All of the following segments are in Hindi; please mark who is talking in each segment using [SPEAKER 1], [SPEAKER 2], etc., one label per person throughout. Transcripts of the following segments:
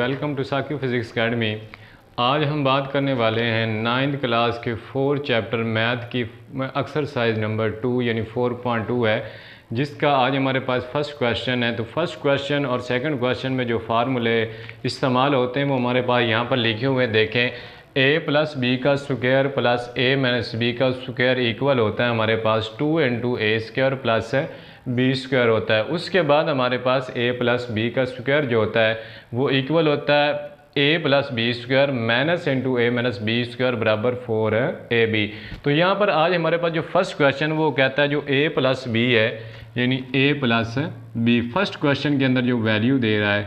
[SPEAKER 1] Welcome to Saqib physics academy. आज हम बात करने वाले हैं 9th क्लास के 4 चैप्टर मैथ की एक्सरसाइज नंबर 2 यानी 4.2 है, जिसका आज हमारे पास फर्स्ट क्वेश्चन है। तो फर्स्ट क्वेश्चन और सेकंड क्वेश्चन में जो फार्मूले इस्तेमाल होते हैं वो हमारे पास यहाँ पर लिखे हुए देखें। a प्लस बी का square plus a minus b का स्क्वायर इक्वल होता है हमारे पास 2 into a square plus b square होता है। उसके बाद हमारे पास a प्लस बी का स्क्वायर जो होता है वो इक्वल होता है a plus b square minus into a minus b square बराबर 4ab। तो यहाँ पर आज हमारे पास जो फर्स्ट क्वेश्चन वो कहता है जो a प्लस बी है यानी a plus b, first question के अंदर जो वैल्यू दे रहा है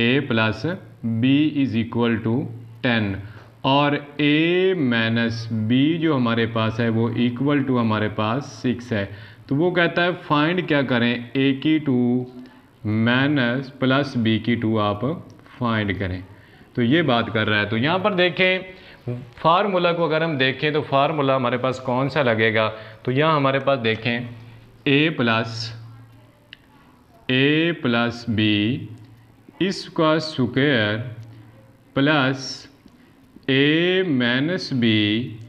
[SPEAKER 1] a plus b is equal to 10 और a माइनस बी जो हमारे पास है वो इक्वल टू हमारे पास 6 है। तो वो कहता है फाइंड क्या करें, a की 2 माइनस प्लस b की 2 आप फाइंड करें। तो ये बात कर रहा है। तो यहाँ पर देखें फार्मूला को अगर हम देखें तो फार्मूला हमारे पास कौन सा लगेगा, तो यहाँ हमारे पास देखें a प्लस बी इसका square plus a minus b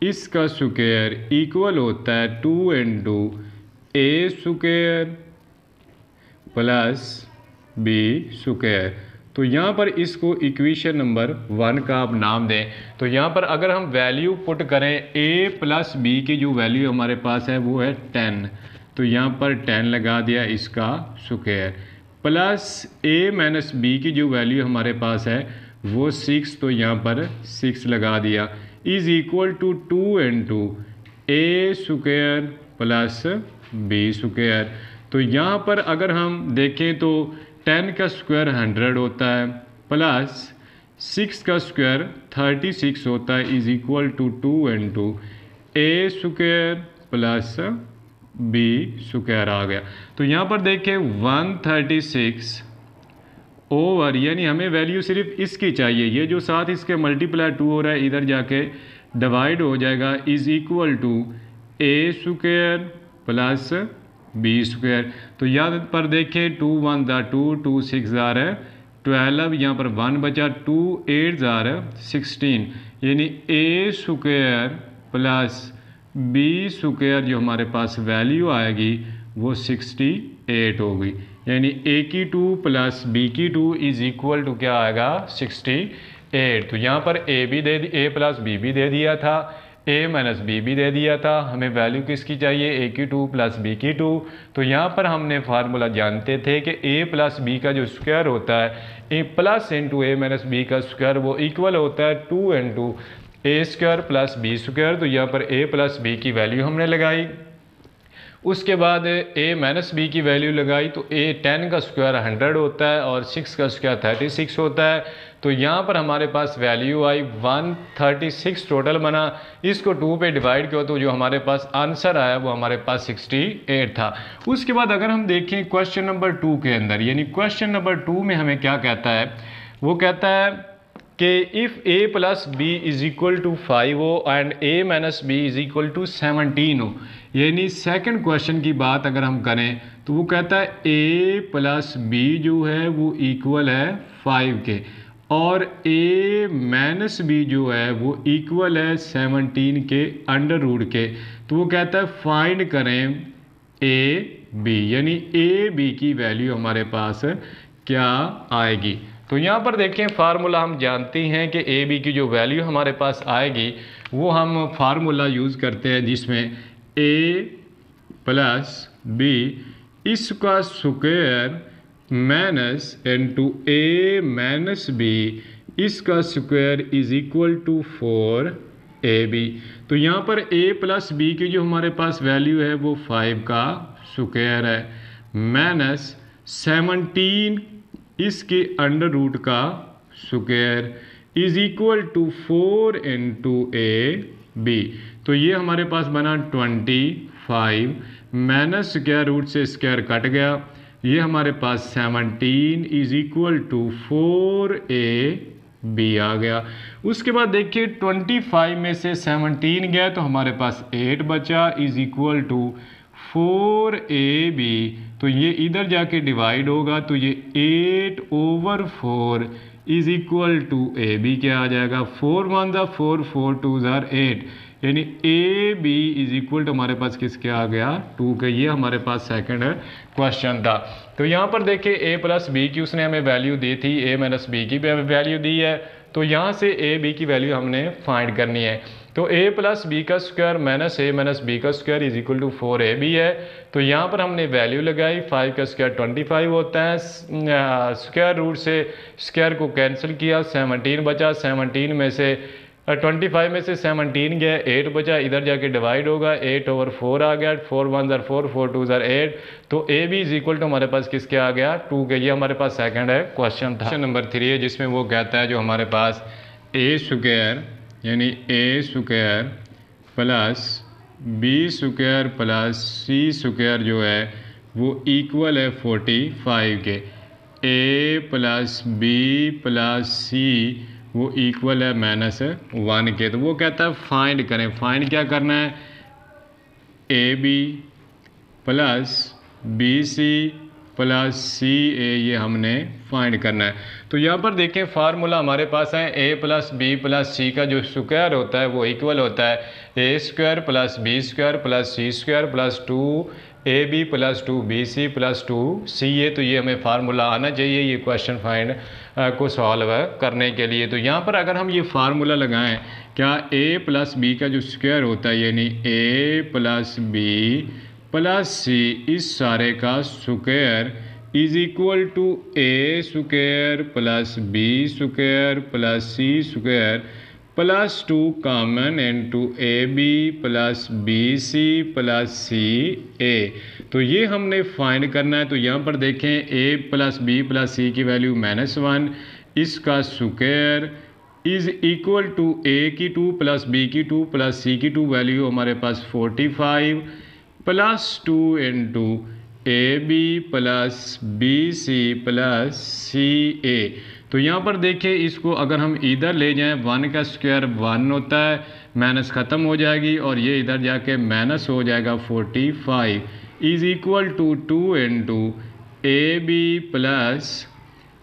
[SPEAKER 1] इसका स्क्वायर इक्वल होता है 2 into a square plus b square. तो यहाँ पर इसको इक्वेशन नंबर 1 का आप नाम दें। तो यहाँ पर अगर हम वैल्यू पुट करें a प्लस बी की जो वैल्यू हमारे पास है वो है 10, तो यहाँ पर 10 लगा दिया इसका square plus a minus b की जो वैल्यू हमारे पास है वो 6, तो यहाँ पर 6 लगा दिया is equal to 2 into a square plus b square. तो यहाँ पर अगर हम देखें तो 10 का स्क्वायर 100 होता है प्लस 6 का स्क्वायर 36 होता है is equal to 2 into a square plus b square आ गया। तो यहाँ पर देखें 136 ओवर यानी हमें वैल्यू सिर्फ इसकी चाहिए, ये जो साथ इसके मल्टीप्लाई 2 हो रहा है इधर जाके डिवाइड हो जाएगा is equal to a square plus b square. तो यहाँ पर देखें 2 1 ज़ा 2 2 6 ज़ा 12, यहाँ पर 1 बचा 2 8 ज़ा 16 यानी a square plus b square जो हमारे पास वैल्यू आएगी वो 68 होगी, यानी a की 2 प्लस b की 2 इज़ इक्वल टू क्या आएगा 68। तो यहाँ पर a प्लस b भी दे दिया था, a माइनस b भी दे दिया था, हमें वैल्यू किसकी चाहिए a की 2 प्लस b की 2। तो यहाँ पर हमने फार्मूला जानते थे कि a प्लस b का जो स्क्वायर होता है a plus into a minus b का स्क्वायर वो इक्वल होता है 2 into a square plus b square. तो यहाँ पर a प्लस बी की वैल्यू हमने लगाई, उसके बाद a माइनस बी की वैल्यू लगाई। तो a 10 का स्क्वायर 100 होता है और 6 का स्क्वायर 36 होता है। तो यहाँ पर हमारे पास वैल्यू आई 136 टोटल बना, इसको 2 पे डिवाइड किया तो जो हमारे पास आंसर आया वो हमारे पास 68 था। उसके बाद अगर हम देखें क्वेश्चन नंबर 2 के अंदर, यानी क्वेश्चन नंबर 2 में हमें क्या कहता है, वो कहता है कि if a plus b is equal to 5 हो and a minus b is equal to 17 हो। यानी सेकंड क्वेश्चन की बात अगर हम करें तो वो कहता है a प्लस बी जो है वो इक्वल है 5 के और a माइनस बी जो है वो इक्वल है 17 के अंडर रूट के। तो वो कहता है फाइंड करें a b, यानी a b की वैल्यू हमारे पास क्या आएगी। तो यहाँ पर देखें फार्मूला हम जानते हैं कि ए बी की जो वैल्यू हमारे पास आएगी वो हम फार्मूला यूज़ करते हैं जिसमें a प्लस बी इसका square minus into a minus b इसका square is equal to 4ab। तो यहाँ पर a प्लस बी की जो हमारे पास वैल्यू है वो 5 का स्क्वायर है माइनस 17 इसके अंडर रूट का square is equal to 4 into a b. तो ये हमारे पास बना 25 माइनस स्क्वायर रूट से स्क्वायर कट गया, ये हमारे पास 17 इज़ इक्वल टू 4ab आ गया। उसके बाद देखिए 25 में से 17 गया तो हमारे पास 8 बचा इज़ इक्वल टू 4ab। तो ये इधर जाके डिवाइड होगा तो ये 8/4 is equal to a b क्या आ जाएगा, 4 1 ज़ा 4 4 2 ज़ा 8, यानी a b is equal to हमारे पास किसके आ गया 2 के। ये हमारे पास सेकंड क्वेश्चन था। तो यहाँ पर देखिए ए प्लस बी की उसने हमें वैल्यू दी थी, ए माइनस बी की वैल्यू दी है, तो यहाँ से ए बी की वैल्यू हमने फाइंड करनी है। तो a प्लस बी का square minus a minus b का square is equal to 4ab है। तो यहाँ पर हमने वैल्यू लगाई, 5 का स्क्वायर 25 होता है, स्क्वायर रूट से स्क्वायर को कैंसिल किया, 17 बचा, 17 में से 25 में से 17 गया, 8 बचा, इधर जाके डिवाइड होगा, 8/4 आ गया, 4 1 ज़ा 4 4 2 ज़ा 8, तो a b is equal to हमारे पास किसके आ गया 2 के। ये हमारे पास सेकंड है क्वेश्चन था। क्वेश्चन नंबर 3 है जिसमें वो कहता है जो हमारे पास ए स्क्वायर यानी a square plus b square plus c square जो है वो इक्वल है 45 के, a plus b plus c वो इक्वल है -1 के। तो वो कहता है फाइंड करें, फाइंड क्या करना है, a b plus b c plus c a, ये हमने फाइंड करना है। तो यहाँ पर देखें फार्मूला हमारे पास है, a plus b plus c का जो स्क्वायर होता है वो इक्वल होता है a square plus b square plus c square plus 2 a b plus 2 b c plus 2 c a. तो ये हमें फार्मूला आना चाहिए ये क्वेश्चन फाइंड को सॉल्व करने के लिए। तो यहाँ पर अगर हम ये फार्मूला लगाएं, क्या ए प्लस बी का जो स्क्वायर होता है यानी a plus b plus c इस सारे का square is equal to a square plus b square plus c square plus 2 common into a b plus b c plus c a. तो ये हमने फाइंड करना है। तो यहाँ पर देखें ए प्लस बी प्लस सी की वैल्यू -1, इसका स्क्वायर इज इक्वल टू ए की 2 प्लस बी की 2 प्लस सी की 2 वैल्यू हमारे पास 45 plus 2 into a b plus b c plus c a. तो यहाँ पर देखिए इसको अगर हम इधर ले जाएं, 1 का स्क्वायर 1 होता है, माइनस ख़त्म हो जाएगी और ये इधर जाके माइनस हो जाएगा 45 is equal to 2 into a b plus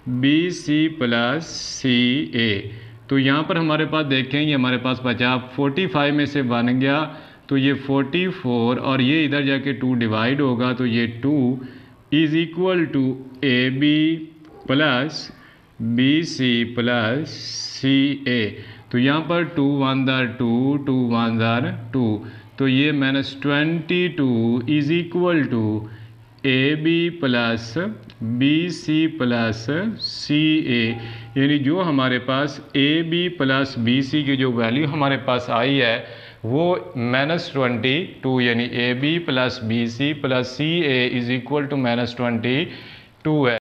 [SPEAKER 1] b c plus c a. तो यहाँ पर हमारे पास देखें ये हमारे पास बचा 45 में से 1 गया तो ये 44 और ये इधर जाके 2 डिवाइड होगा तो ये 2 is equal to a b plus b c plus c a. तो यहाँ पर 2 1 ज़ा 2 2 1 ज़ा 2, तो ये -22 is equal to a b plus b c plus c a. यानी जो हमारे पास a b plus b c की जो वैल्यू हमारे पास आई है वो -22 यानी a b plus b c plus c a is equal to -22 है।